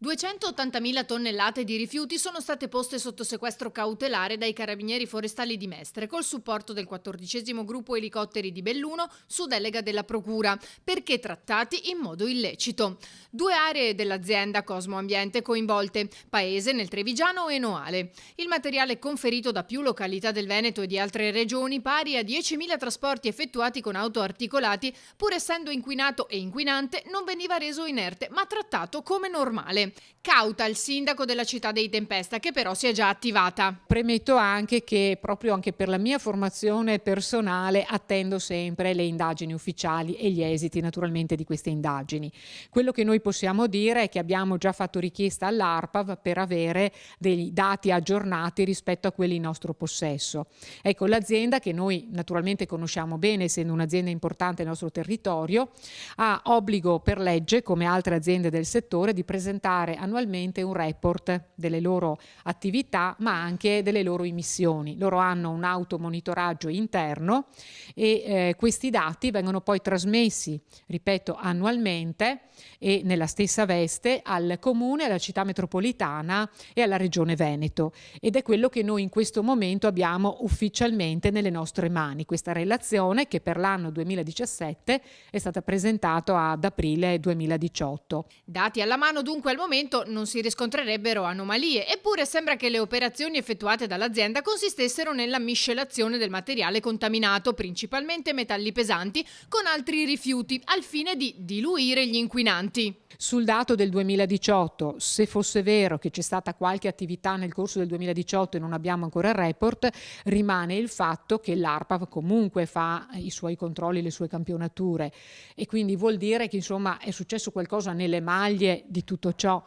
280.000 tonnellate di rifiuti sono state poste sotto sequestro cautelare dai Carabinieri Forestali di Mestre col supporto del 14° gruppo elicotteri di Belluno su delega della Procura, perché trattati in modo illecito. 2 aree dell'azienda Cosmo Ambiente coinvolte, Paese nel Trevigiano e Noale. Il materiale conferito da più località del Veneto e di altre regioni, pari a 10.000 trasporti effettuati con auto articolati, pur essendo inquinato e inquinante, non veniva reso inerte ma trattato come normale. Cauta il sindaco della città dei Tempesta, che però si è già attivata. Premetto anche che proprio anche per la mia formazione personale attendo sempre le indagini ufficiali e gli esiti naturalmente di queste indagini. Quello che noi possiamo dire è che abbiamo già fatto richiesta all'ARPAV per avere dei dati aggiornati rispetto a quelli in nostro possesso. Ecco, l'azienda, che noi naturalmente conosciamo bene, essendo un'azienda importante nel nostro territorio, ha obbligo per legge, come altre aziende del settore, di presentare annualmente un report delle loro attività ma anche delle loro emissioni. Loro hanno un automonitoraggio interno e questi dati vengono poi trasmessi, ripeto, annualmente e nella stessa veste al Comune, alla Città metropolitana e alla Regione Veneto, ed è quello che noi in questo momento abbiamo ufficialmente nelle nostre mani, questa relazione che per l'anno 2017 è stata presentata ad aprile 2018. Dati alla mano, dunque, al momento non si riscontrerebbero anomalie, eppure sembra che le operazioni effettuate dall'azienda consistessero nella miscelazione del materiale contaminato, principalmente metalli pesanti, con altri rifiuti, al fine di diluire gli inquinanti. Sul dato del 2018, se fosse vero che c'è stata qualche attività nel corso del 2018 e non abbiamo ancora il report, rimane il fatto che l'ARPAV comunque fa i suoi controlli, le sue campionature, e quindi vuol dire che insomma è successo qualcosa nelle maglie di tutto ciò.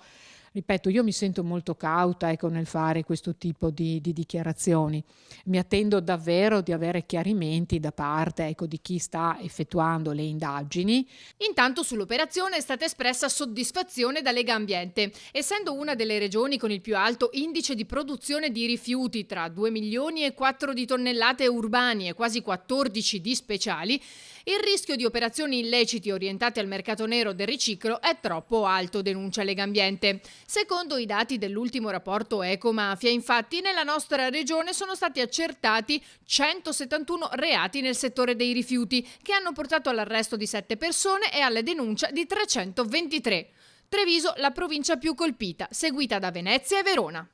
Ripeto, io mi sento molto cauta, ecco, nel fare questo tipo di dichiarazioni. Mi attendo davvero di avere chiarimenti da parte, ecco, di chi sta effettuando le indagini. Intanto sull'operazione è stata espressa soddisfazione da Legambiente. Essendo una delle regioni con il più alto indice di produzione di rifiuti, tra 2 milioni e 4 di tonnellate urbani e quasi 14 di speciali, il rischio di operazioni illeciti orientate al mercato nero del riciclo è troppo alto, denuncia Legambiente. Secondo i dati dell'ultimo rapporto Ecomafia, infatti, nella nostra regione sono stati accertati 171 reati nel settore dei rifiuti, che hanno portato all'arresto di 7 persone e alla denuncia di 323. Treviso, la provincia più colpita, seguita da Venezia e Verona.